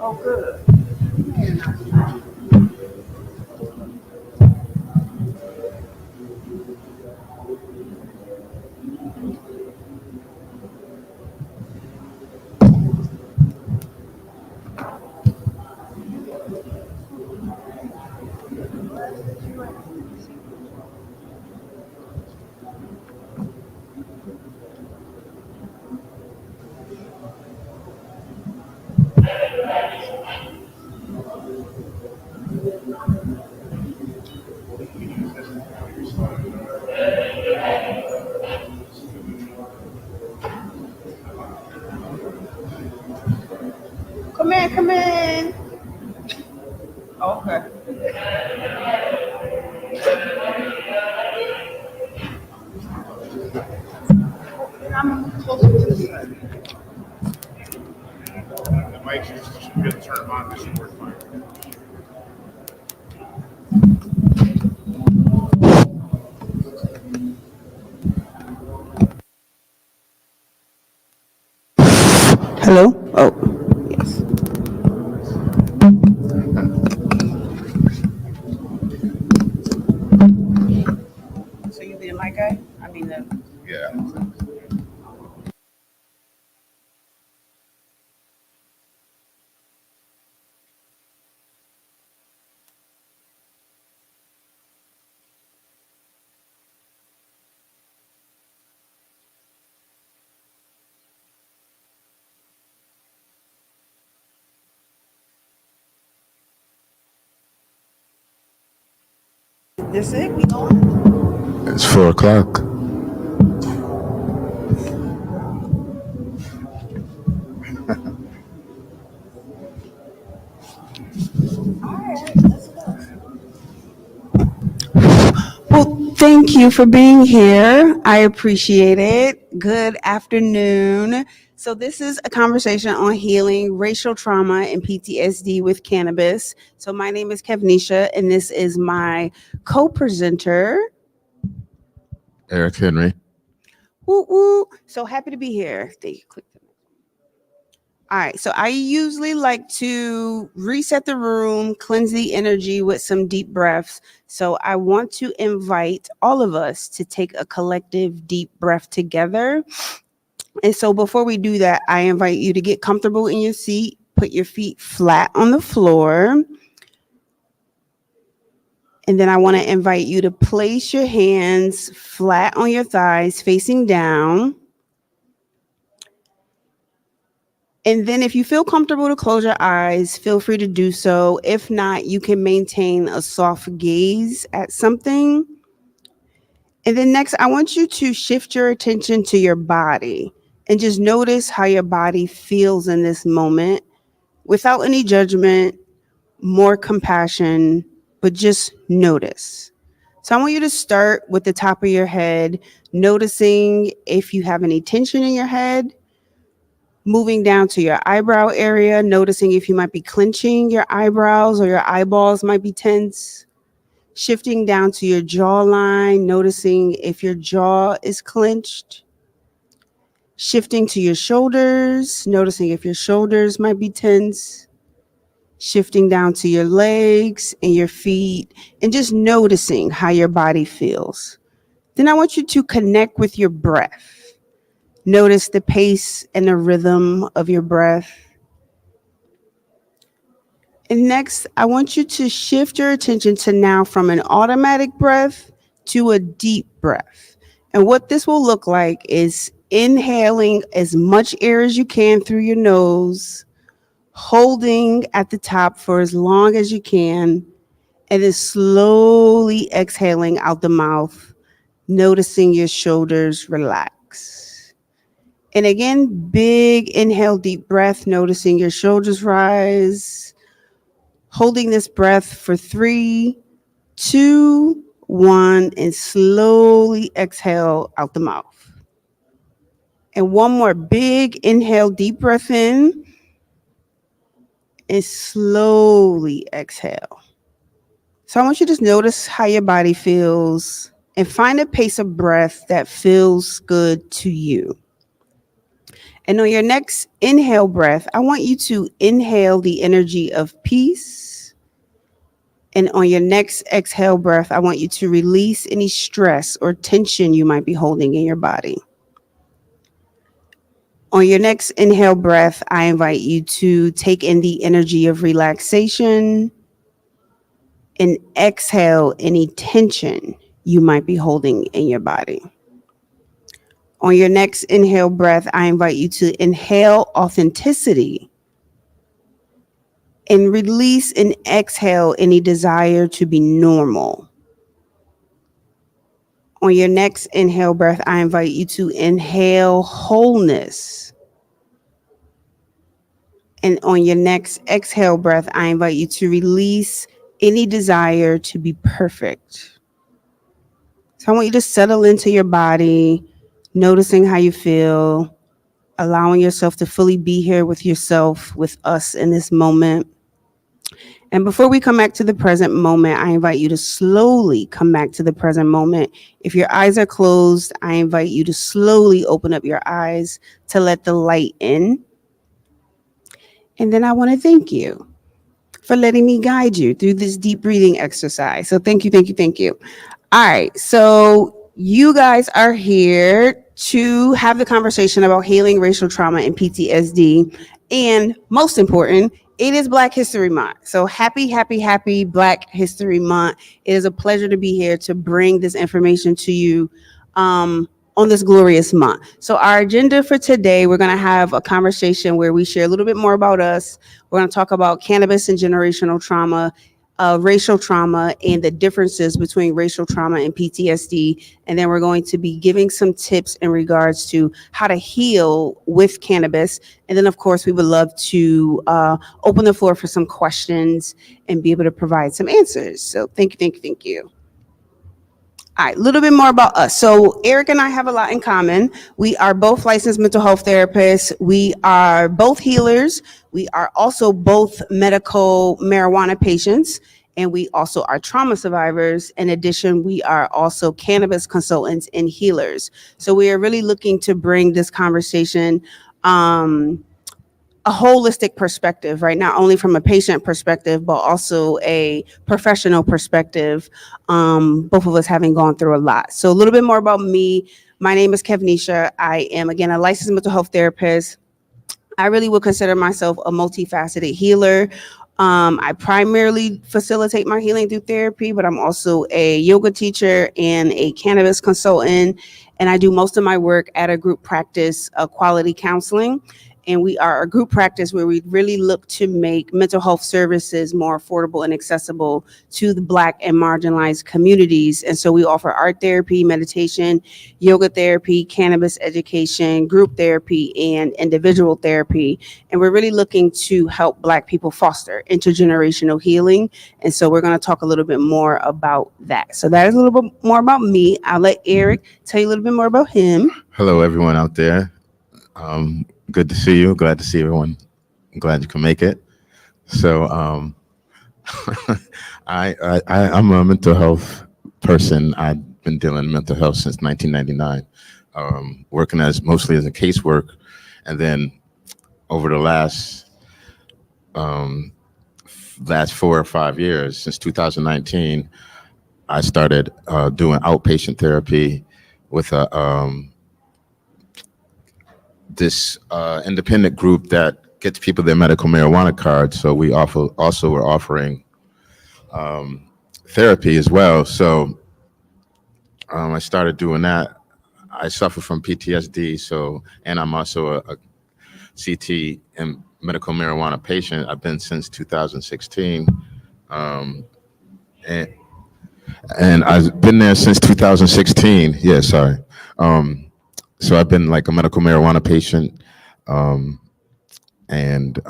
Oh, good. Come in, come in. Okay. I'm closer to the side. The mic should be able to turn on. This should work fine. Hello? Oh, yes. So you be the mic guy? I mean the. Yeah. This it? We going? It's 4:00. Well, thank you for being here. I appreciate it. Good afternoon. So, this is a conversation on healing racial trauma and PTSD with cannabis. So, my name is Kevnisha, and this is my co presenter. Eric Henry. Woo woo. So happy to be here. Thank you. Click. All right. So I usually like to reset the room, cleanse the energy with some deep breaths. So I want to invite all of us to take a collective deep breath together. And so before we do that, I invite you to get comfortable in your seat, put your feet flat on the floor. And then I want to invite you to place your hands flat on your thighs, facing down. And then if you feel comfortable to close your eyes, feel free to do so. If not, you can maintain a soft gaze at something. And then next, I want you to shift your attention to your body and just notice how your body feels in this moment without any judgment, more compassion, but just notice. So I want you to start with the top of your head, noticing if you have any tension in your head. Moving down to your eyebrow area, noticing if you might be clenching your eyebrows or your eyeballs might be tense. Shifting down to your jawline, noticing if your jaw is clenched. Shifting to your shoulders, noticing if your shoulders might be tense. Shifting down to your legs and your feet, and just noticing how your body feels. Then I want you to connect with your breath. Notice the pace and the rhythm of your breath. And next, I want you to shift your attention to now from an automatic breath to a deep breath. And what this will look like is inhaling as much air as you can through your nose, holding at the top for as long as you can, and then slowly exhaling out the mouth, noticing your shoulders relax. And again, big inhale, deep breath, noticing your shoulders rise, holding this breath for 3, 2, 1, and slowly exhale out the mouth. And one more big inhale, deep breath in, and slowly exhale. So I want you to just notice how your body feels and find a pace of breath that feels good to you. And on your next inhale breath, I want you to inhale the energy of peace. And on your next exhale breath, I want you to release any stress or tension you might be holding in your body. On your next inhale breath, I invite you to take in the energy of relaxation and exhale any tension you might be holding in your body. On your next inhale breath, I invite you to inhale authenticity and release and exhale any desire to be normal. On your next inhale breath, I invite you to inhale wholeness. And on your next exhale breath, I invite you to release any desire to be perfect. So I want you to settle into your body, noticing how you feel, allowing yourself to fully be here with yourself, with us in this moment. And before we come back to the present moment, I invite you to slowly come back to the present moment. If your eyes are closed, I invite you to slowly open up your eyes to let the light in. And then I want to thank you for letting me guide you through this deep breathing exercise. So thank you, thank you, thank you. All right. So you guys are here to have the conversation about healing racial trauma and PTSD. And most important, it is Black History Month. So happy, happy, happy Black History Month. It is a pleasure to be here to bring this information to you on this glorious month. So our agenda for today, we're going to have a conversation where we share a little bit more about us. We're going to talk about cannabis and generational trauma, racial trauma, and the differences between racial trauma and PTSD. And then we're going to be giving some tips in regards to how to heal with cannabis. And then, of course, we would love to open the floor for some questions and be able to provide some answers. So thank you, thank you, thank you. All right, a little bit more about us. So Eric and I have a lot in common. We are both licensed mental health therapists. We are both healers. We are also both medical marijuana patients, and we also are trauma survivors. In addition, we are also cannabis consultants and healers. So we are really looking to bring this conversation a holistic perspective, right? Not only from a patient perspective, but also a professional perspective. Both of us having gone through a lot. So a little bit more about me. My name is Kevnisha. I am, again, a licensed mental health therapist. I really would consider myself a multifaceted healer. I primarily facilitate my healing through therapy, but I'm also a yoga teacher and a cannabis consultant. And I do most of my work at a group practice, quality counseling. And we are a group practice where we really look to make mental health services more affordable and accessible to the Black and marginalized communities. And so we offer art therapy, meditation, yoga therapy, cannabis education, group therapy, and individual therapy. And we're really looking to help Black people foster intergenerational healing. And so we're going to talk a little bit more about that. So that is a little bit more about me. I'll let Eric tell you a little bit more about him. Hello, everyone out there. Good to see you. Glad to see everyone. I'm glad you can make it. So, I'm a mental health person. I've been dealing with mental health since 1999, working mostly as a casework, and then over the last 4 or 5 years, since 2019, I started doing outpatient therapy with this independent group that gets people their medical marijuana cards. So we also were offering therapy as well. So I started doing that. I suffer from PTSD, so, and I'm also a CT and medical marijuana patient. I've been since 2016, um, and I've been there since 2016. Yeah, sorry. Um, so I've been like a medical marijuana patient, um, and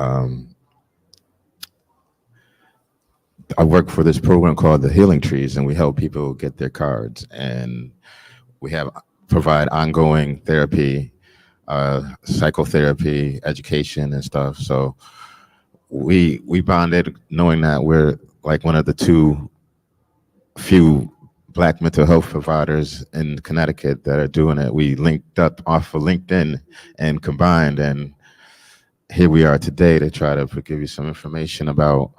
I work for this program called the Healing Trees, and we help people get their cards, and we have provide ongoing therapy, psychotherapy, education, and stuff. So we bonded knowing that we're like one of the few Black mental health providers in Connecticut that are doing it. We linked up off of LinkedIn and combined, and here we are today to try to give you some information about,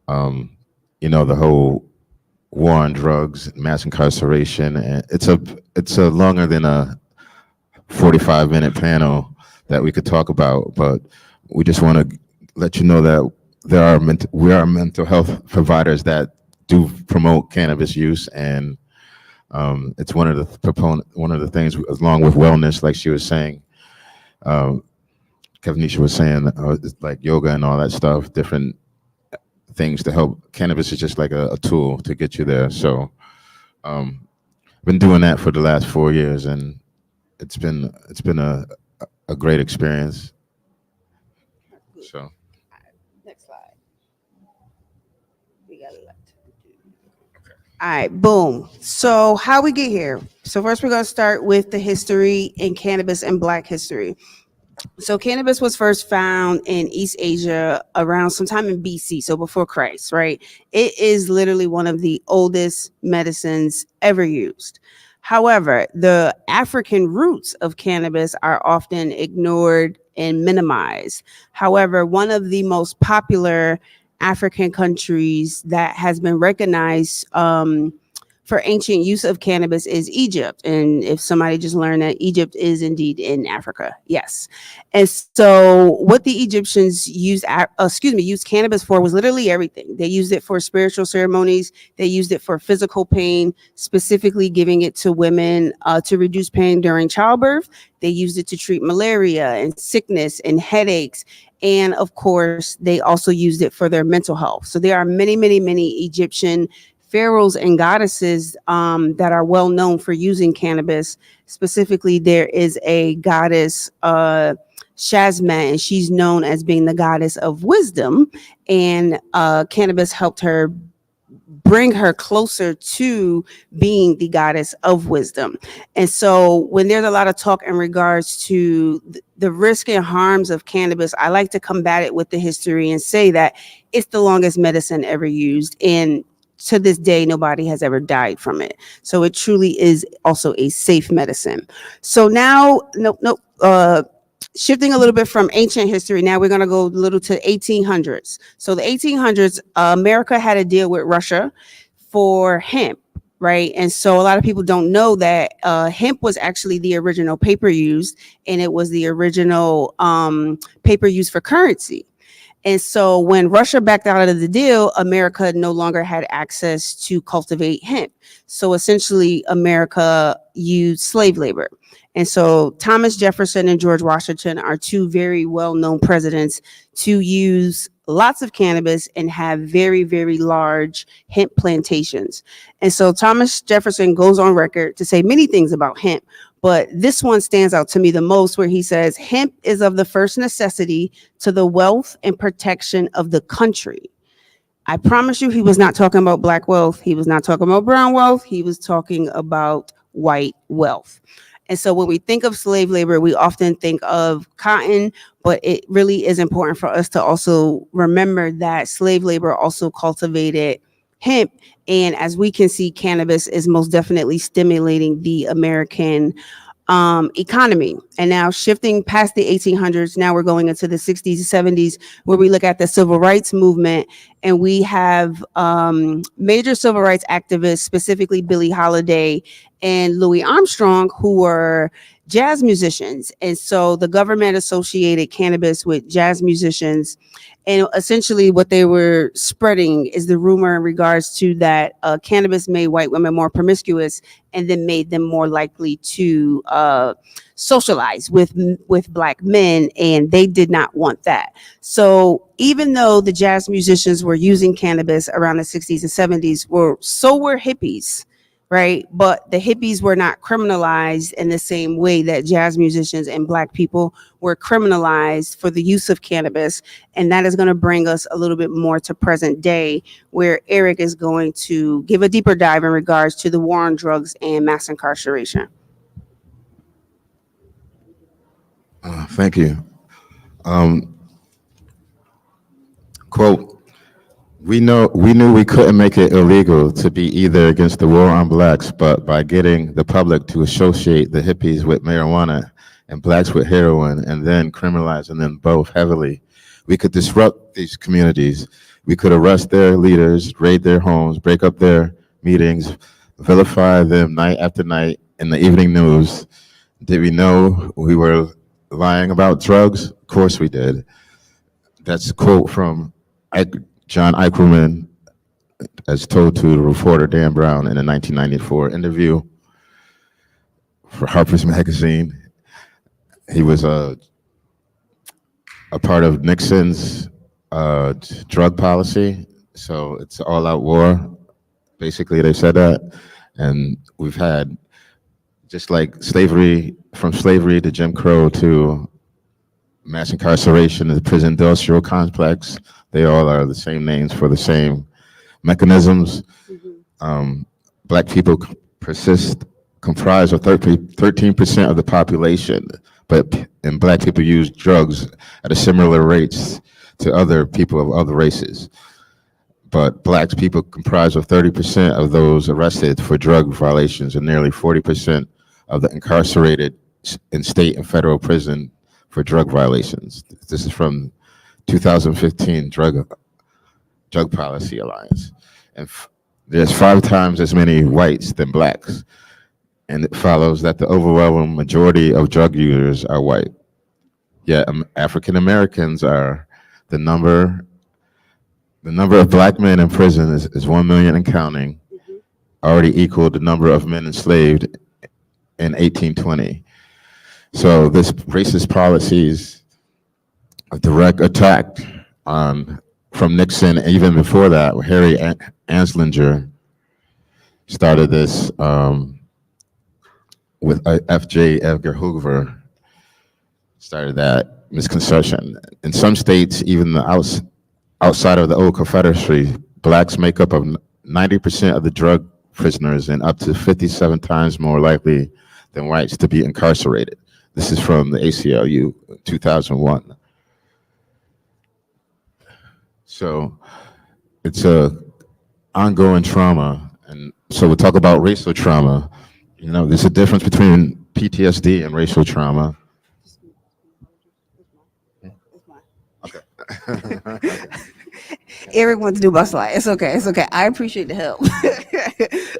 the whole war on drugs, mass incarceration, and it's a longer than a 45-minute panel that we could talk about, but we just want to let you know that we are mental health providers that do promote cannabis use, and it's one of the things, along with wellness, like she was saying, Kevnisha was saying, like yoga and all that stuff, different things to help. Cannabis is just like a tool to get you there. So, been doing that for the last 4 years, and it's been a great experience. So. Next slide. We got it left. All right, boom. So how we get here? So first we're going to start with the history in cannabis and Black history. So cannabis was first found in East Asia around sometime in BC, so before Christ, right? It is literally one of the oldest medicines ever used. However, the African roots of cannabis are often ignored and minimized. However, one of the most popular African countries that has been recognized for ancient use of cannabis is Egypt. And if somebody just learned that Egypt is indeed in Africa, yes. And so what the Egyptians used cannabis for was literally everything. They used it for spiritual ceremonies. They used it for physical pain, specifically giving it to women to reduce pain during childbirth. They used it to treat malaria and sickness and headaches. And of course, they also used it for their mental health. So there are many, many, many Egyptian pharaohs and goddesses that are well known for using cannabis. Specifically, there is a goddess, Shazma, and she's known as being the goddess of wisdom. And cannabis helped her bring her closer to being the goddess of wisdom. And so when there's a lot of talk in regards to the risk and harms of cannabis, I like to combat it with the history and say that it's the longest medicine ever used. And to this day, nobody has ever died from it. So it truly is also a safe medicine. So now, shifting a little bit from ancient history, now we're going to go a little to 1800s. So the 1800s, America had a deal with Russia for hemp, right? And so a lot of people don't know that hemp was actually the original paper used, and it was the original paper used for currency. And so when Russia backed out of the deal, America no longer had access to cultivate hemp. So essentially, America used slave labor. And so Thomas Jefferson and George Washington are two very well-known presidents to use lots of cannabis and have very, very large hemp plantations. And so Thomas Jefferson goes on record to say many things about hemp, but this one stands out to me the most, where he says, hemp is of the first necessity to the wealth and protection of the country. I promise you, he was not talking about Black wealth. He was not talking about brown wealth. He was talking about white wealth. And so when we think of slave labor, we often think of cotton, but it really is important for us to also remember that slave labor also cultivated hemp. And as we can see, cannabis is most definitely stimulating the American economy. And now shifting past the 1800s, now we're going into the 60s and 70s, where we look at the civil rights movement, and we have major civil rights activists, specifically Billie Holiday and Louis Armstrong, who were jazz musicians. And so the government associated cannabis with jazz musicians. And essentially, what they were spreading is the rumor in regards to that cannabis made white women more promiscuous, and then made them more likely to socialize with black men, and they did not want that. So even though the jazz musicians were using cannabis around the 60s and 70s, so were hippies, right? But the hippies were not criminalized in the same way that jazz musicians and black people were criminalized for the use of cannabis. And that is going to bring us a little bit more to present day, where Eric is going to give a deeper dive in regards to the war on drugs and mass incarceration. Thank you. Um, quote, we knew we couldn't make it illegal to be either against the war on blacks, but by getting the public to associate the hippies with marijuana and blacks with heroin, and then criminalizing them both heavily, we could disrupt these communities. We could arrest their leaders, raid their homes, break up their meetings, vilify them night after night in the evening news. Did we know we were lying about drugs? Of course we did. That's a quote from John Eichelman, as told to the reporter Dan Brown in a 1994 interview for Harper's Magazine. He was a part of Nixon's drug policy, so it's all-out war. Basically, they said that, and we've had, just like slavery, from slavery to Jim Crow to mass incarceration, the prison industrial complex, they all are the same names for the same mechanisms. Black people comprise of 13% of the population, and black people use drugs at a similar rates to other people of other races. But black people comprise of 30% of those arrested for drug violations, and nearly 40% of the incarcerated in state and federal prison for drug violations. This is from 2015 Drug Policy Alliance. And there's 5 times as many whites than blacks. And it follows that the overwhelming majority of drug users are white. Yet African Americans are the number of black men in prison is 1 million and counting, already equaled the number of men enslaved in 1820. So this racist policies, a direct attack from Nixon, and even before that, Harry Anslinger started this with F.J. Edgar Hoover, started that misconception. In some states, even outside of the old Confederacy, blacks make up of 90% of the drug prisoners, and up to 57 times more likely than whites to be incarcerated. This is from the ACLU, 2001. So it's a ongoing trauma. And so we'll talk about racial trauma. You know, there's a difference between PTSD and racial trauma. Okay. Eric wants to do bus slide. It's okay. It's okay. I appreciate the help.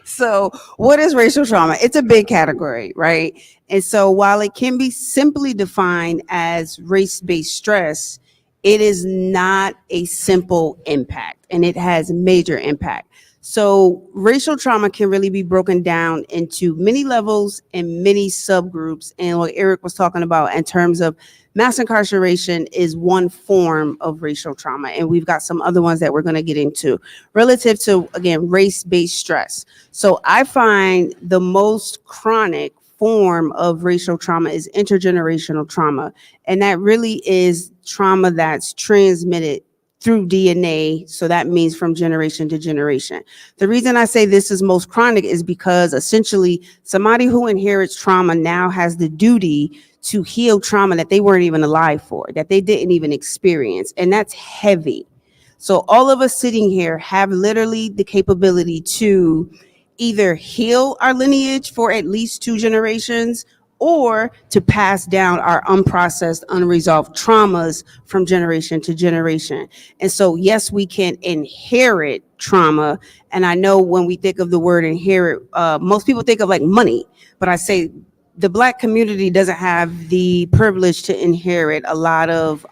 So, what is racial trauma? It's a big category, right? And so, while it can be simply defined as race-based stress, it is not a simple impact, and it has major impact. So, racial trauma can really be broken down into many levels and many subgroups. And what Eric was talking about in terms of mass incarceration is one form of racial trauma. And we've got some other ones that we're going to get into relative to, again, race-based stress. So I find the most chronic form of racial trauma is intergenerational trauma. And that really is trauma that's transmitted through DNA. So that means from generation to generation. The reason I say this is most chronic is because essentially somebody who inherits trauma now has the duty to heal trauma that they weren't even alive for, that they didn't even experience. And that's heavy. So all of us sitting here have literally the capability to either heal our lineage for at least 2 generations, or to pass down our unprocessed, unresolved traumas from generation to generation. And so, yes, we can inherit trauma. And I know when we think of the word inherit, most people think of like money, but I say the Black community doesn't have the privilege to inherit a lot of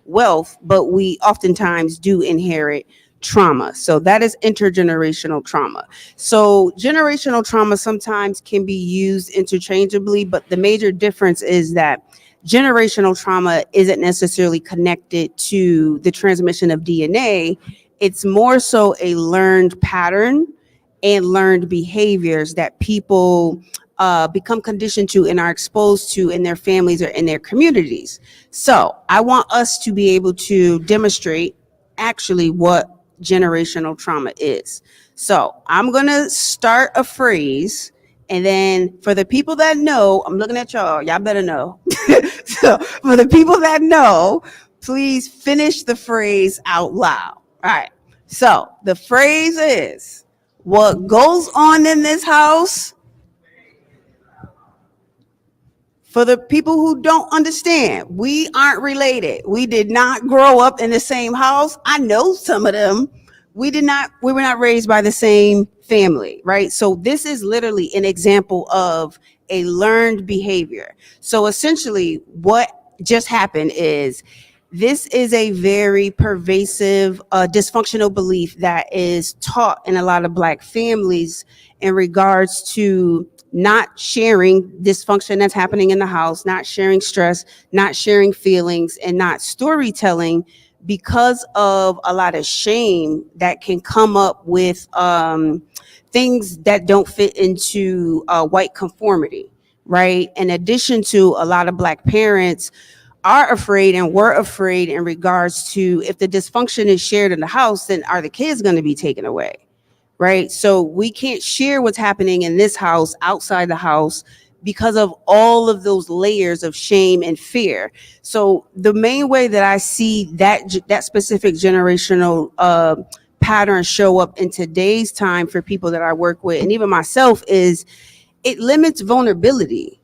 wealth, but we oftentimes do inherit trauma. So that is intergenerational trauma. So generational trauma sometimes can be used interchangeably, but the major difference is that generational trauma isn't necessarily connected to the transmission of DNA. It's more so a learned pattern and learned behaviors that people become conditioned to and are exposed to in their families or in their communities. So I want us to be able to demonstrate actually what generational trauma is. So I'm going to start a phrase. And then for the people that know, I'm looking at y'all better know. So for the people that know, please finish the phrase out loud. All right. So the phrase is, what goes on in this house. For the people who don't understand, we aren't related. We did not grow up in the same house. I know some of them. We were not raised by the same family, right? So this is literally an example of a learned behavior. So essentially what just happened is, this is a very pervasive dysfunctional belief that is taught in a lot of Black families in regards to not sharing dysfunction that's happening in the house, not sharing stress, not sharing feelings, and not storytelling, because of a lot of shame that can come up with things that don't fit into white conformity, right? In addition to, a lot of Black parents are afraid and were afraid in regards to, if the dysfunction is shared in the house, then are the kids going to be taken away? Right? So we can't share what's happening in this house outside the house because of all of those layers of shame and fear. So the main way that I see that specific generational pattern show up in today's time for people that I work with, and even myself, is it limits vulnerability,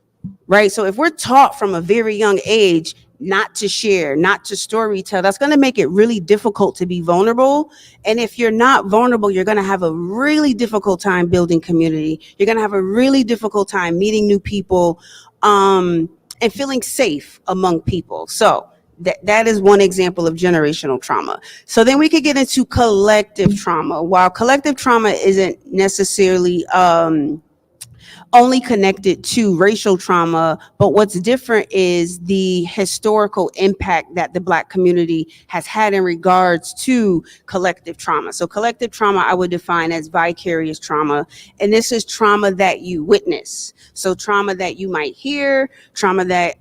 right? So if we're taught from a very young age not to share, not to storytell, that's going to make it really difficult to be vulnerable. And if you're not vulnerable, you're going to have a really difficult time building community. You're going to have a really difficult time meeting new people, and feeling safe among people. So that is one example of generational trauma. So then we could get into collective trauma. While collective trauma isn't necessarily only connected to racial trauma, but what's different is the historical impact that the Black community has had in regards to collective trauma. So collective trauma, I would define as vicarious trauma, and this is trauma that you witness. So trauma that you might hear, trauma that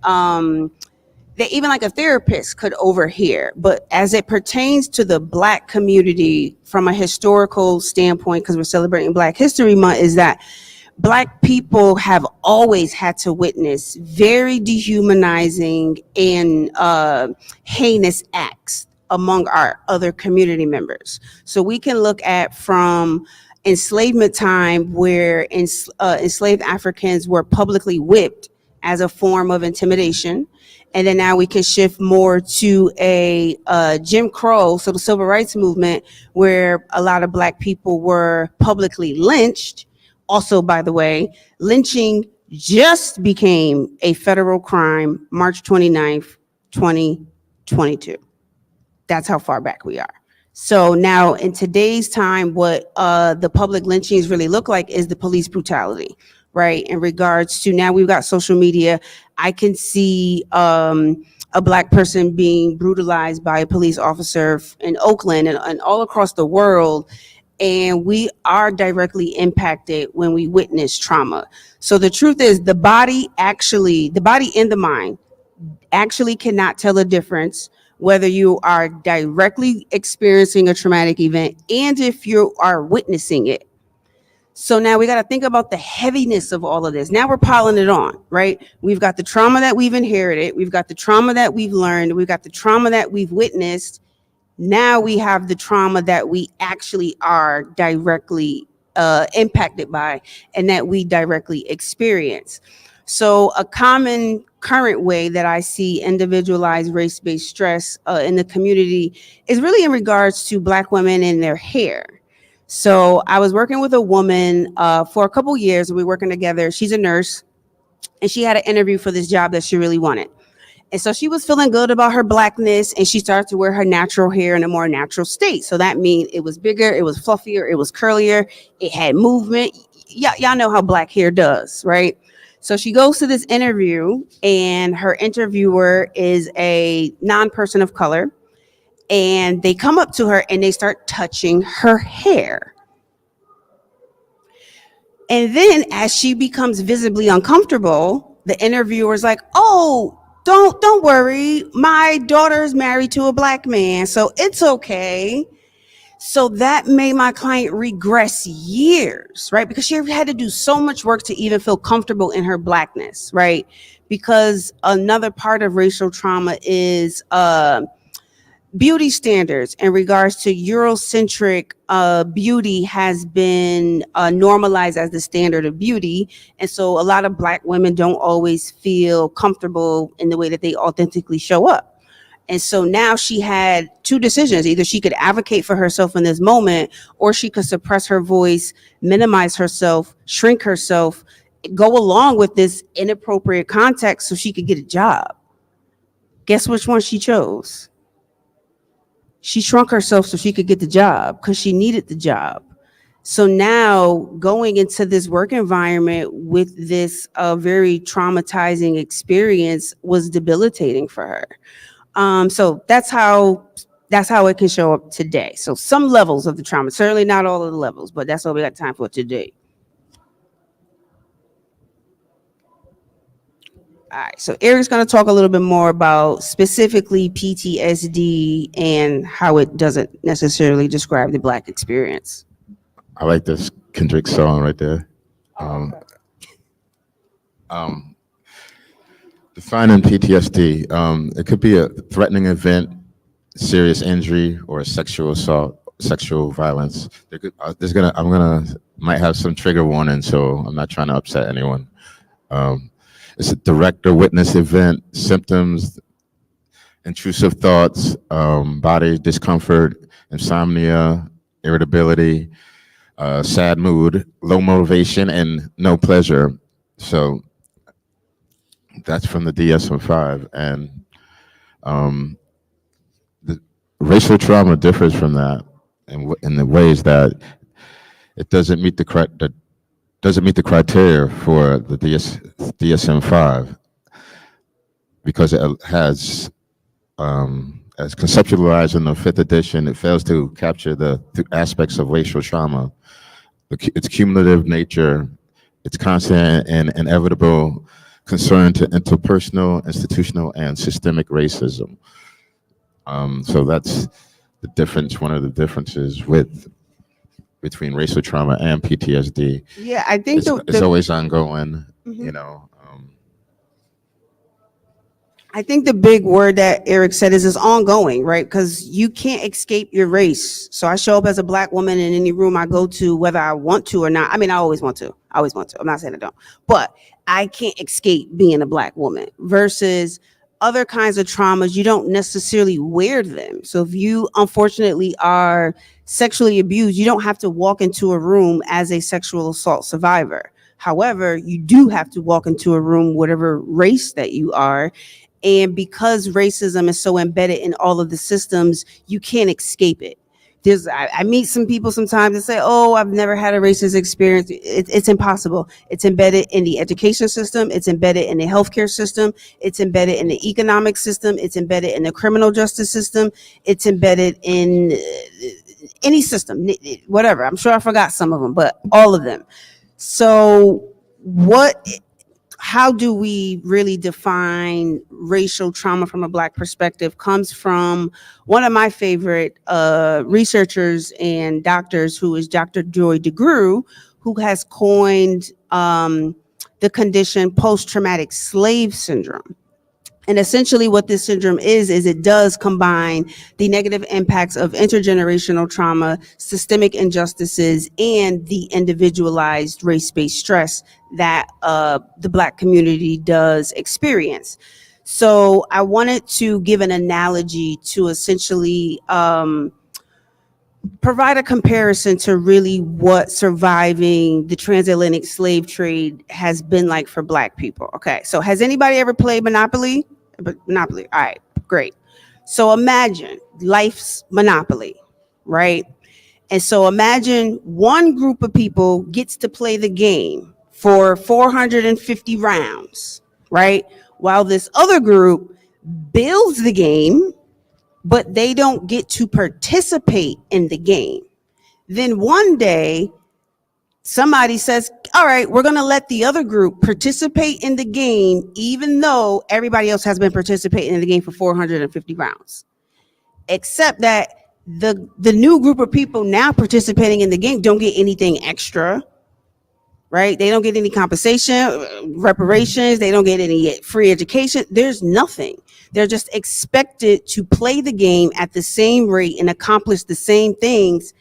even like a therapist could overhear. But as it pertains to the Black community from a historical standpoint, because we're celebrating Black History Month, is that Black people have always had to witness very dehumanizing and heinous acts among our other community members. So we can look at from enslavement time, where enslaved Africans were publicly whipped as a form of intimidation. And then now we can shift more to a Jim Crow, so the civil rights movement, where a lot of Black people were publicly lynched. Also, by the way, lynching just became a federal crime March 29th, 2022. That's how far back we are. So now in today's time, what the public lynchings really look like is the police brutality, right? In regards to, now we've got social media. I can see a Black person being brutalized by a police officer in Oakland and all across the world. And we are directly impacted when we witness trauma. So the truth is, the body and the mind actually cannot tell the difference whether you are directly experiencing a traumatic event and if you are witnessing it. So now we got to think about the heaviness of all of this. Now we're piling it on, right? We've got the trauma that we've inherited. We've got the trauma that we've learned. We've got the trauma that we've witnessed. Now we have the trauma that we actually are directly impacted by and that we directly experience. So a common current way that I see individualized race-based stress in the community is really in regards to Black women and their hair. So I was working with a woman for a couple years. We were working together. She's a nurse. and she had an interview for this job that she really wanted. And so she was feeling good about her blackness, and she started to wear her natural hair in a more natural state. So that means it was bigger, it was fluffier, it was curlier, it had movement. Y'all know how black hair does, right? So she goes to this interview, and her interviewer is a non-person of color. And they come up to her and they start touching her hair. And then as she becomes visibly uncomfortable, the interviewer is like, "Oh, don't worry. My daughter is married to a black man, so it's okay." So that made my client regress years, right? Because she had to do so much work to even feel comfortable in her blackness, right? Because another part of racial trauma is beauty standards in regards to Eurocentric beauty has been normalized as the standard of beauty. And so a lot of black women don't always feel comfortable in the way that they authentically show up. And so now she had two decisions. Either she could advocate for herself in this moment, or she could suppress her voice, minimize herself, shrink herself, go along with this inappropriate context so she could get a job. Guess which one she chose? She shrunk herself so she could get the job because she needed the job. So now going into this work environment with this very traumatizing experience was debilitating for her. So that's how it can show up today. So some levels of the trauma, certainly not all of the levels, but that's what we got time for today. All right, so Eric's going to talk a little bit more about specifically PTSD and how it doesn't necessarily describe the Black experience. I like this Kendrick song right there. Defining PTSD, it could be a threatening event, serious injury, or a sexual assault, sexual violence. Might have some trigger warning, so I'm not trying to upset anyone. It's a direct or witness event, symptoms, intrusive thoughts, body discomfort, insomnia, irritability, sad mood, low motivation, and no pleasure. So that's from the DSM-5. And the racial trauma differs from that in the ways that it doesn't meet the criteria for the DSM-5 because it has, as conceptualized in the 5th edition, it fails to capture the aspects of racial trauma, its cumulative nature, its constant and inevitable concern to interpersonal, institutional, and systemic racism. So that's the difference. One of the differences between racial trauma and PTSD. Yeah, I think it's always ongoing. Mm-hmm. You know. I think the big word that Eric said is ongoing, right? Because you can't escape your race. So I show up as a Black woman in any room I go to, whether I want to or not. I mean, I always want to. I'm not saying I don't, but I can't escape being a Black woman. Versus other kinds of traumas, you don't necessarily wear them. So if you unfortunately are sexually abused, you don't have to walk into a room as a sexual assault survivor. However, you do have to walk into a room, whatever race that you are. And because racism is so embedded in all of the systems, you can't escape it. I meet some people sometimes that say, "Oh, I've never had a racist experience." It's impossible. It's embedded in the education system. It's embedded in the healthcare system. It's embedded in the economic system. It's embedded in the criminal justice system. It's embedded in any system, whatever. I'm sure I forgot some of them, but all of them. So how do we really define racial trauma from a Black perspective comes from one of my favorite researchers and doctors, who is Dr. Joy DeGruy, who has coined the condition post-traumatic slave syndrome. And essentially what this syndrome is it does combine the negative impacts of intergenerational trauma, systemic injustices, and the individualized race-based stress that the Black community does experience. So I wanted to give an analogy to essentially provide a comparison to really what surviving the transatlantic slave trade has been like for Black people. Okay, so has anybody ever played Monopoly? Monopoly. All right, great. So imagine life's Monopoly, right? And so imagine one group of people gets to play the game for 450 rounds, right? While this other group builds the game, but they don't get to participate in the game. Then one day, somebody says, all right, we're going to let the other group participate in the game, even though everybody else has been participating in the game for 450 rounds. Except that the new group of people now participating in the game don't get anything extra, right? They don't get any compensation, reparations. They don't get any free education. There's nothing. They're just expected to play the game at the same rate and accomplish the same things,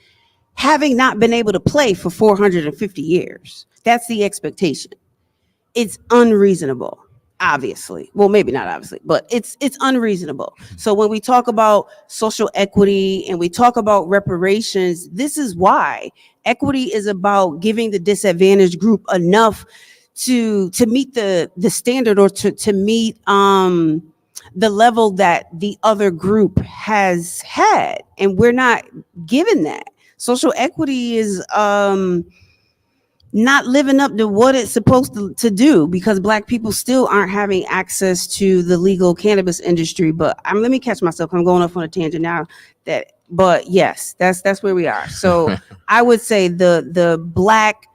having not been able to play for 450 years. That's the expectation. It's unreasonable, obviously. Well, maybe not obviously, but it's unreasonable. So when we talk about social equity and we talk about reparations, this is why equity is about giving the disadvantaged group enough to meet the standard, or to meet the level that the other group has had, and we're not given that. Social equity is not living up to what it's supposed to do, because Black people still aren't having access to the legal cannabis industry. But let me catch myself. I'm going off on a tangent now. But yes, that's where we are. So I would say the Black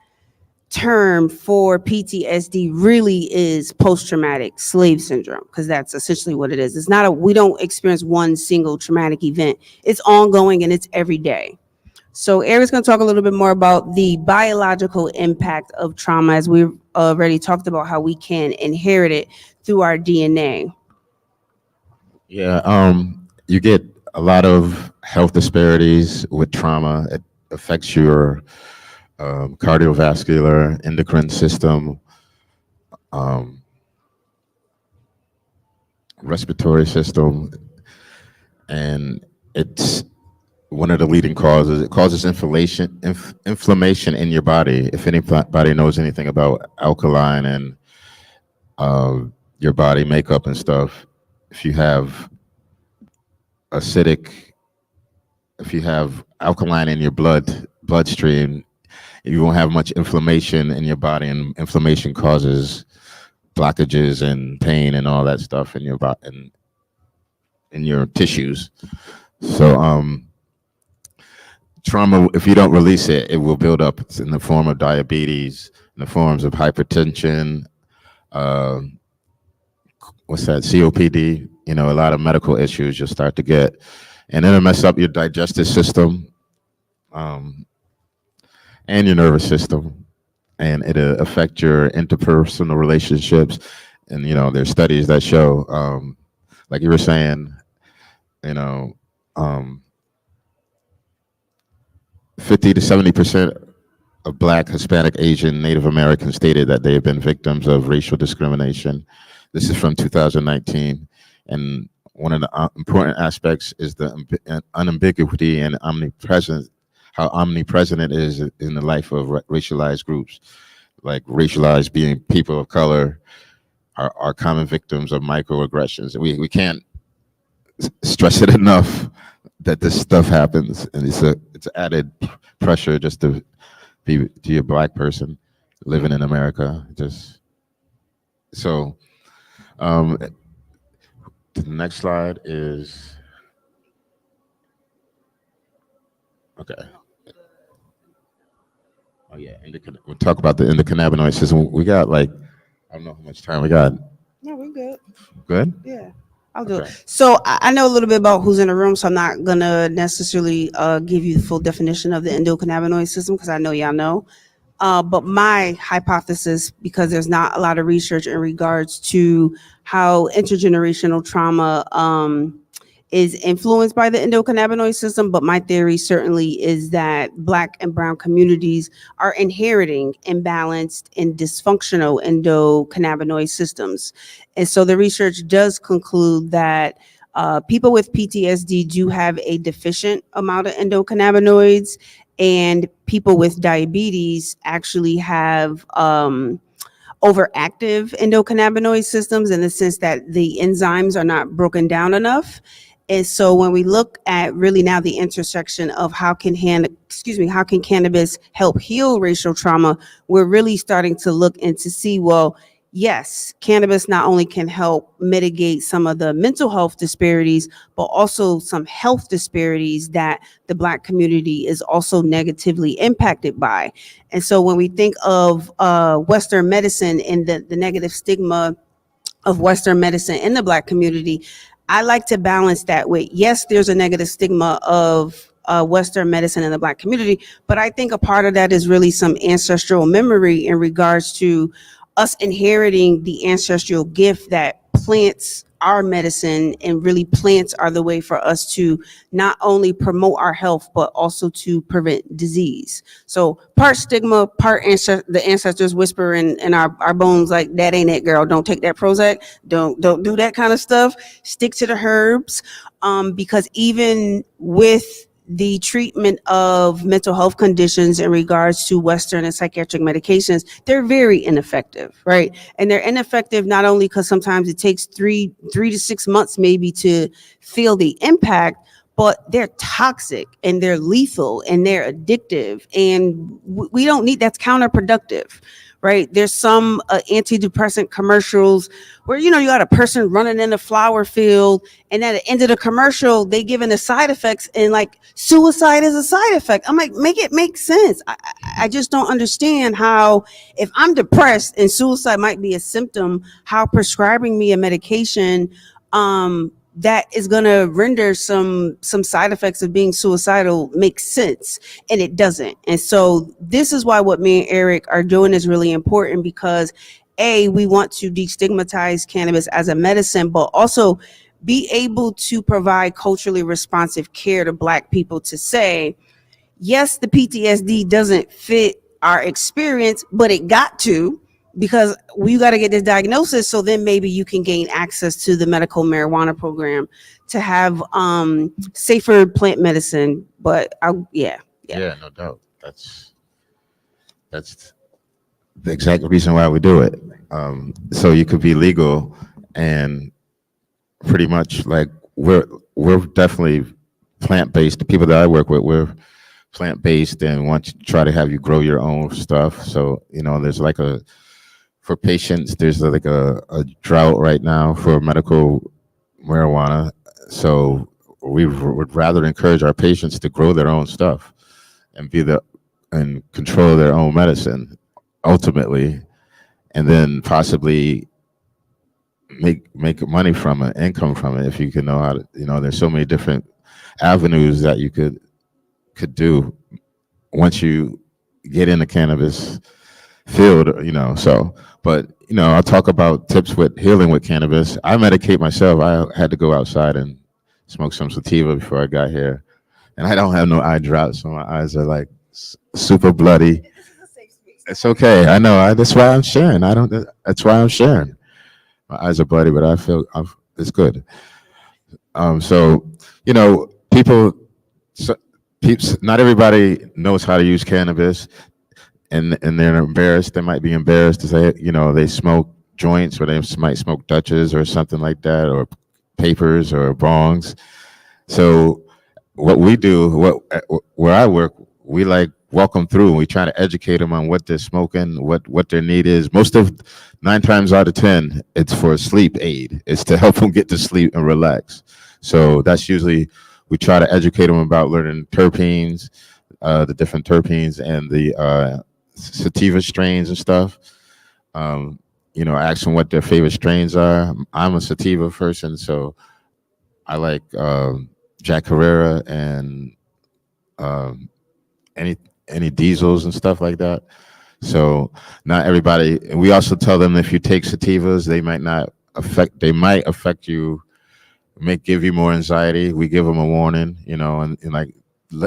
term for PTSD really is post-traumatic slave syndrome, because that's essentially what it is. It's not we don't experience one single traumatic event. It's ongoing and it's every day. So Eric's going to talk a little bit more about the biological impact of trauma, as we've already talked about how we can inherit it through our DNA. Yeah, you get a lot of health disparities with trauma. It affects your cardiovascular, endocrine system, um, respiratory system, and it's one of the leading causes. It causes inflammation in your body. If anybody knows anything about alkaline and your body makeup and stuff, if you have acidic, if you have alkaline in your bloodstream, you won't have much inflammation in your body, and inflammation causes blockages and pain and all that stuff in your body and in your tissues. So trauma, if you don't release it, it will build up. It's in the form of diabetes, in the forms of hypertension, what's that, COPD, a lot of medical issues you'll start to get. And it'll mess up your digestive system, and your nervous system. And it'll affect your interpersonal relationships. And, there's studies that show, like you were saying, 50 to 70% of Black, Hispanic, Asian, Native Americans stated that they have been victims of racial discrimination. This is from 2019. And one of the important aspects is the unambiguity and omnipresent, how omnipresent it is in the life of racialized groups. Like racialized being people of color are common victims of microaggressions. We can't stress it enough that this stuff happens, and it's added pressure just to be a Black person living in America. Just so. The next slide is okay. Oh yeah, we'll talk about the endocannabinoid system. We got I don't know how much time we got. No, we're good. Good? Yeah, I'll do it. So I know a little bit about who's in the room, so I'm not gonna necessarily give you the full definition of the endocannabinoid system, because I know y'all know. But my hypothesis, because there's not a lot of research in regards to how intergenerational trauma is influenced by the endocannabinoid system, but my theory certainly is that Black and brown communities are inheriting imbalanced and dysfunctional endocannabinoid systems. And so the research does conclude that People with PTSD do have a deficient amount of endocannabinoids, and people with diabetes actually have overactive endocannabinoid systems in the sense that the enzymes are not broken down enough. And so when we look at really now the intersection of how can cannabis help heal racial trauma, we're really starting to look and to see, well, yes, cannabis not only can help mitigate some of the mental health disparities, but also some health disparities that the Black community is also negatively impacted by. And so when we think of Western medicine and the negative stigma of Western medicine in the Black community, I like to balance that with, yes, there's a negative stigma of Western medicine in the Black community, but I think a part of that is really some ancestral memory in regards to us inheriting the ancestral gift that plants our medicine, and really plants are the way for us to not only promote our health but also to prevent disease. So part stigma, part the ancestors whisper in our bones like, that ain't it, girl, don't take that Prozac, don't do that kind of stuff, stick to the herbs. Because even with the treatment of mental health conditions in regards to Western and psychiatric medications, they're very ineffective, right? And they're ineffective not only because sometimes it takes three to 6 months maybe to feel the impact, but they're toxic and they're lethal and they're addictive. And we don't need, that's counterproductive, right? There's some antidepressant commercials where, you got a person running in a flower field, and at the end of the commercial, they giving the side effects, and like, suicide is a side effect. I'm like, make it make sense. I just don't understand how, if I'm depressed and suicide might be a symptom, how prescribing me a medication that is going to render some side effects of being suicidal makes sense, and it doesn't. And so this is why what me and Eric are doing is really important, because we want to destigmatize cannabis as a medicine, but also be able to provide culturally responsive care to Black people to say, yes, the PTSD doesn't fit our experience, but it got to, because we got to get this diagnosis, so then maybe you can gain access to the medical marijuana program to have safer plant medicine. But Yeah, no doubt. That's the exact reason why we do it. So you could be legal, and pretty much like we're definitely plant based. The people that I work with, we're plant based and want to try to have you grow your own stuff. So there's like for patients, there's like a drought right now for medical marijuana. So we would rather encourage our patients to grow their own stuff and and control their own medicine ultimately, and then possibly make money from it, income from it, if you can know how to. There's so many different avenues that you could do once you get in the cannabis field. So, but I'll talk about tips with healing with cannabis. I medicate myself. I had to go outside and smoke some sativa before I got here, and I don't have no eye drops, so my eyes are like super bloody. It's okay. I know. That's why I'm sharing. I don't. That's why I'm sharing. My eyes are bloody, but I feel it's good. So people. So, not everybody knows how to use cannabis, and they're embarrassed. They might be embarrassed to say, they smoke joints, or they might smoke Dutches or something like that, or papers or bongs. So what we do, where I work, we like walk them through, and we try to educate them on what they're smoking, what their need is. Most of 9 times out of 10, it's for a sleep aid. It's to help them get to sleep and relax. So that's usually, we try to educate them about learning terpenes, the different terpenes, and the sativa strains and stuff. Ask them what their favorite strains are. I'm a sativa person, so I like Jack Herrera and any diesels and stuff like that. So not everybody. And we also tell them, if you take sativas, they might affect you, may give you more anxiety. We give them a warning, and like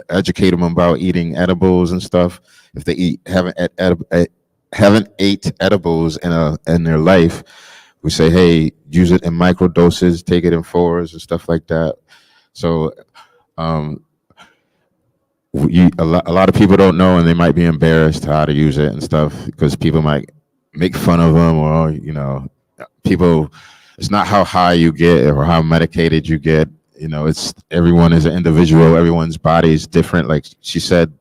educate them about eating edibles and stuff. If they haven't ate edibles in their life, we say, hey, use it in micro doses, take it in fours and stuff like that. So um, a lot of people don't know, and they might be embarrassed how to use it and stuff because people might make fun of them, or people. It's not how high you get or how medicated you get. It's everyone is an individual. Everyone's body is different. Like she said,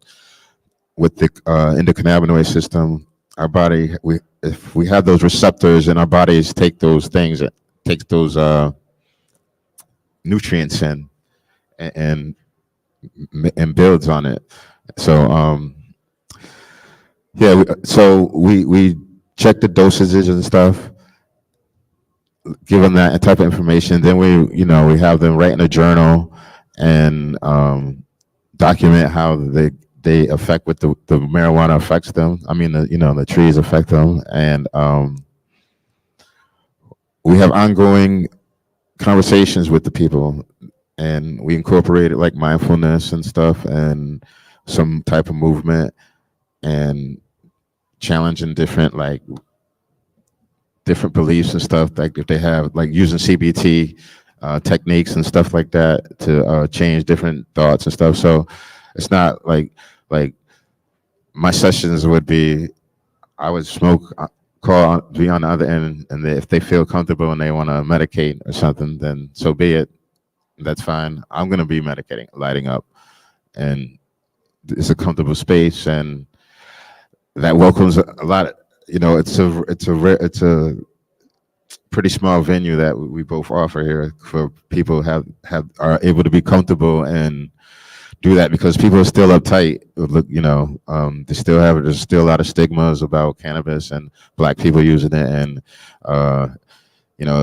with the endocannabinoid system, our body, if we have those receptors and our bodies take those things, take those nutrients in, and and builds on it. So yeah, we check the dosages and stuff, give them that type of information. Then we have them write in a journal and document how they affect what the marijuana affects them. I mean, the trees affect them, and we have ongoing conversations with the people, and we incorporated like mindfulness and stuff, and some type of movement, and challenging different beliefs and stuff. Like if they have like using CBT techniques and stuff like that to change different thoughts and stuff. So it's not like my sessions would be, I would smoke, call, be on the other end, and if they feel comfortable and they want to medicate or something, then so be it. That's fine. I'm gonna be medicating, lighting up, and it's a comfortable space, and that welcomes a lot of, it's a pretty small venue that we both offer here for people are able to be comfortable and do that, because people are still uptight. Look, there's still a lot of stigmas about cannabis and Black people using it, and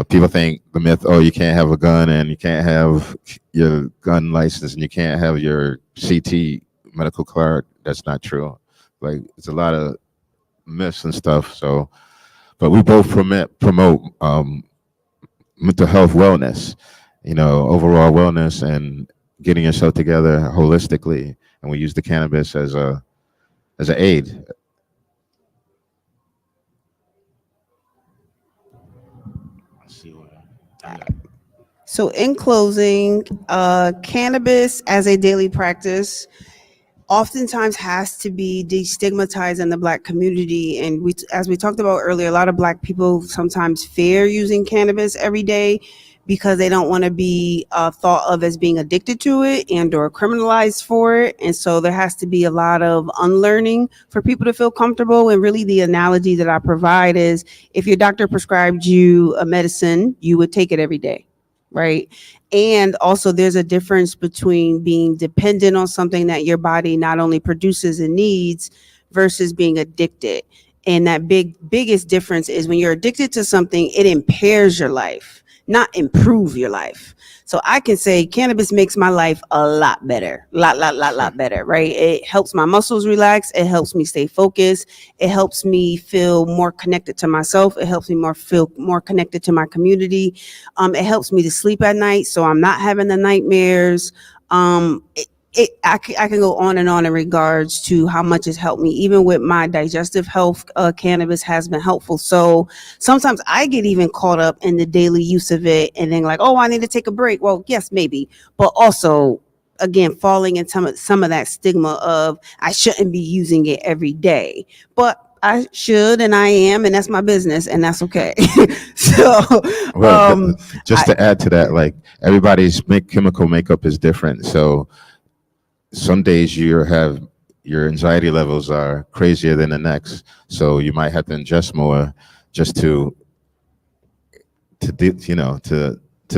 people think the myth, oh, you can't have a gun and you can't have your gun license and you can't have your CT medical card. That's not true. Like, it's a lot of myths and stuff. So, but we both promote mental health wellness, overall wellness, and getting yourself together holistically. And we use the cannabis as an aid. So in closing, cannabis as a daily practice oftentimes has to be destigmatized in the Black community. And as we talked about earlier, a lot of Black people sometimes fear using cannabis every day because they don't want to be thought of as being addicted to it and or criminalized for it. And so there has to be a lot of unlearning for people to feel comfortable. And really the analogy that I provide is, if your doctor prescribed you a medicine, you would take it every day, right? And also there's a difference between being dependent on something that your body not only produces and needs versus being addicted. And that biggest difference is, when you're addicted to something, it impairs your life, not improve your life. So I can say cannabis makes my life a lot better, lot better, right? It helps my muscles relax. It helps me stay focused. It helps me feel more connected to myself. It helps me feel more connected to my community. It helps me to sleep at night, so I'm not having the nightmares. I can go on and on in regards to how much it's helped me. Even with my digestive health, cannabis has been helpful. So sometimes I get even caught up in the daily use of it and then like, oh, I need to take a break. Well, yes, maybe. But also, again, falling into some of that stigma of I shouldn't be using it every day. But I should, and I am, and that's my business, and that's okay. So, Well, just to add to that, like, everybody's chemical makeup is different. So some days your anxiety levels are crazier than the next, so you might have to ingest more just to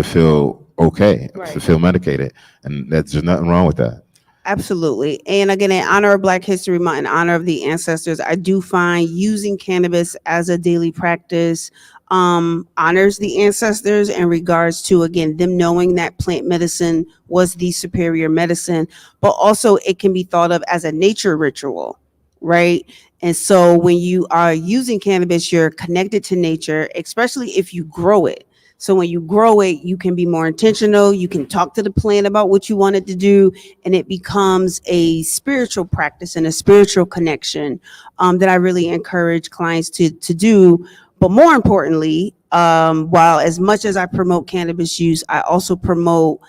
feel okay, right, to feel medicated, and there's nothing wrong with that. Absolutely. And again, in honor of Black History Month, in honor of the ancestors, I do find using cannabis as a daily practice honors the ancestors in regards to, again, them knowing that plant medicine was the superior medicine, but also it can be thought of as a nature ritual, right? And so when you are using cannabis, you're connected to nature, especially if you grow it. So when you grow it, you can be more intentional. You can talk to the plant about what you want it to do, and it becomes a spiritual practice and a spiritual connection that I really encourage clients to do. But more importantly, While as much as I promote cannabis use, I also promote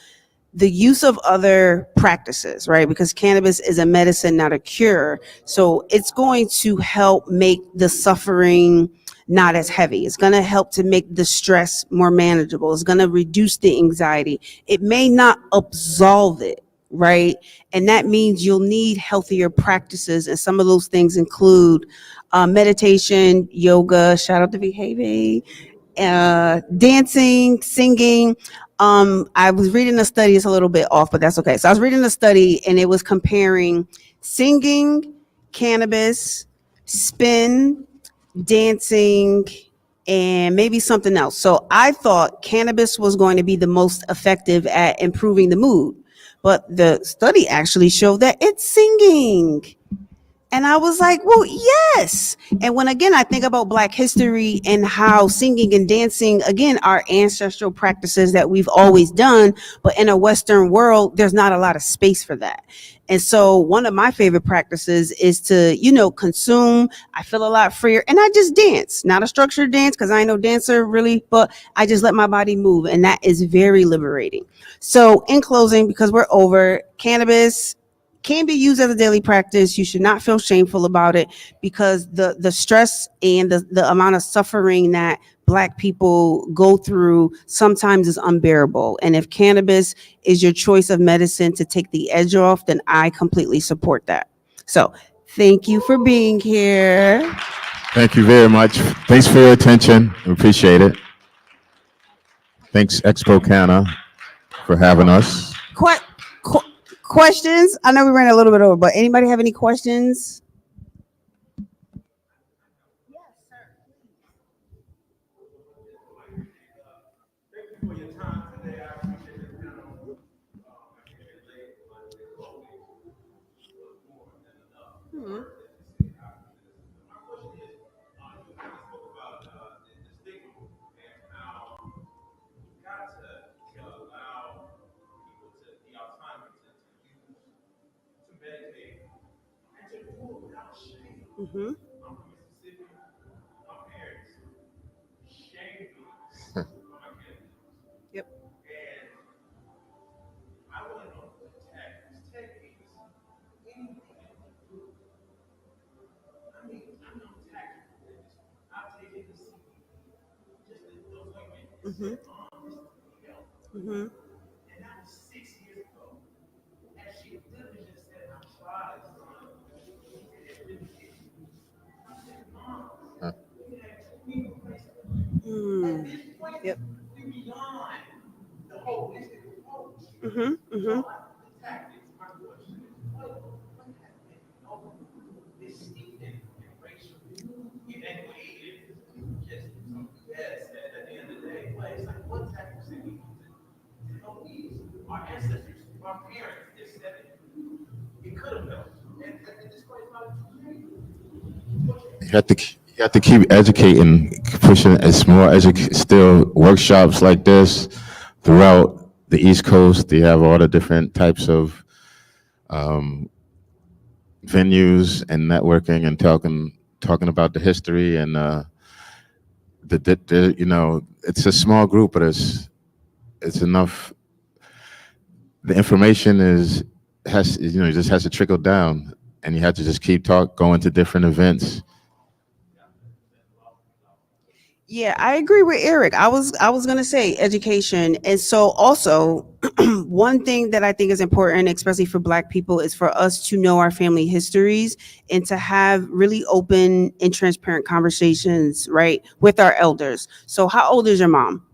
the use of other practices, right? Because cannabis is a medicine, not a cure. So it's going to help make the suffering not as heavy. It's going to help to make the stress more manageable. It's going to reduce the anxiety. It may not absolve it, right? And that means you'll need healthier practices. And some of those things include meditation, yoga, shout out to VHB, dancing, singing. I was reading a study, it's a little bit off, but that's okay. So I was reading a study and it was comparing singing, cannabis, spin, dancing, and maybe something else. So I thought cannabis was going to be the most effective at improving the mood, but the study actually showed that it's singing. And I was like, well, yes. And when again, I think about Black history and how singing and dancing, again, are ancestral practices that we've always done. But in a Western world, there's not a lot of space for that. And so one of my favorite practices is to, consume. I feel a lot freer and I just dance, not a structured dance because I ain't no dancer really, but I just let my body move. And that is very liberating. So in closing, because we're over, cannabis can be used as a daily practice. You should not feel shameful about it because the stress and the amount of suffering that Black people go through sometimes is unbearable. And if cannabis is your choice of medicine to take the edge off, then I completely support that. So thank you for being here. Thank you very much. Thanks for your attention. We appreciate it. Thanks, XPO CANNA, for having us. Questions? I know we ran a little bit over, but anybody have any questions? Mm-hmm. Yep. Mm-hmm. Mm-hmm. Mm. Yep. Mm-hmm. Mm-hmm. You have to keep educating, pushing as more still workshops like this throughout the East Coast. They have all the different types of venues and networking and talking about the history and it's a small group, but it's enough. The information just has to trickle down, and you have to just keep going to different events. Yeah, I agree with Eric. I was gonna say education, and so also one thing that I think is important, especially for Black people, is for us to know our family histories and to have really open and transparent conversations, right, with our elders. So, how old is your mom?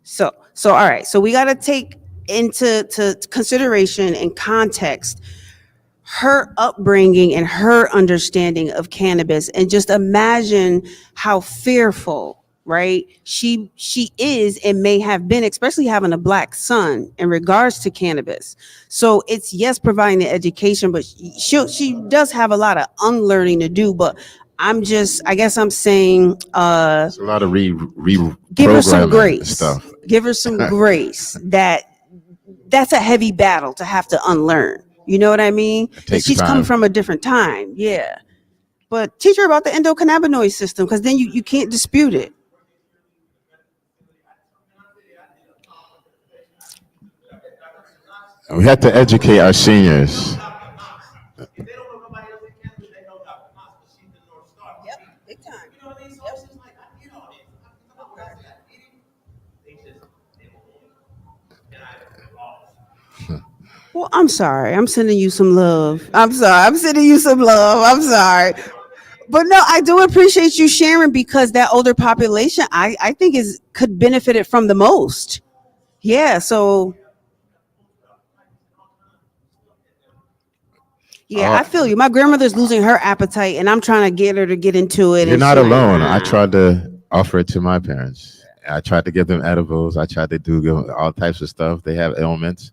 So all right. So we got to take into consideration and context her upbringing and her understanding of cannabis, and just imagine how fearful, right, she is and may have been, especially having a Black son, in regards to cannabis. So it's, yes, providing the education, but she does have a lot of unlearning to do. But I guess I'm saying, It's a lot of give her some grace. stuff. Give her some grace. That's a heavy battle to have to unlearn. You know what I mean? And she's come from a different time. Yeah. But teach her about the endocannabinoid system, because then you can't dispute it. We have to educate our seniors. Big time. Well, I'm sorry. I'm sending you some love. I'm sorry. I'm sending you some love. I'm sorry. But no, I do appreciate you sharing because that older population, I think is could benefit it from the most. Yeah. So yeah, Uh, I feel you. My grandmother's losing her appetite, and I'm trying to get her to get into it, you're and not she like, alone. I nah. tried to offer it to my parents. I tried to give them edibles. I tried to do give 'em all types of stuff. They have ailments.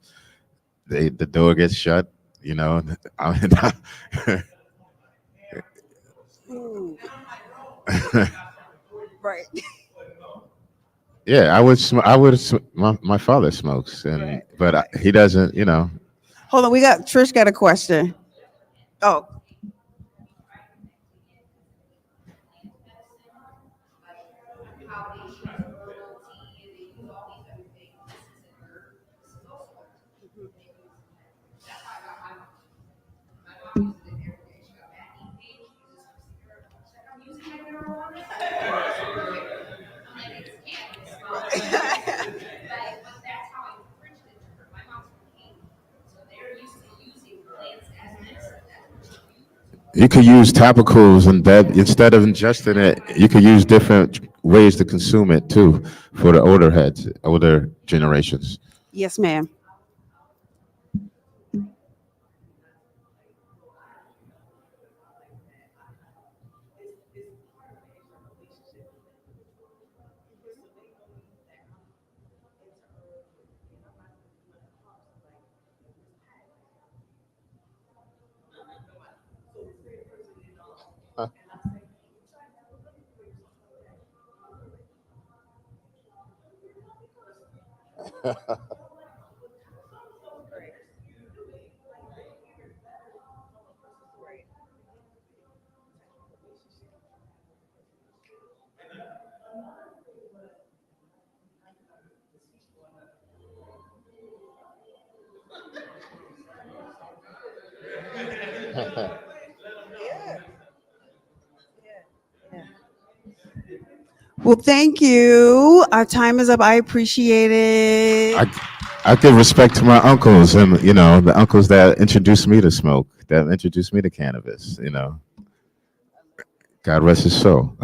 The door gets shut. You know, I mean, Ooh, right. yeah, I would. I would. My father smokes, Right. and but Right. he doesn't. You know, Hold on, we got Trish got a question. Oh, you could use topicals and that instead of ingesting it, you could use different ways to consume it too for the older heads, older generations. yes, ma'am. Well, thank you. Our time is up. I appreciate it. I I give respect to my uncles and the uncles that introduced me to smoke, that introduced me to cannabis. God rest his soul.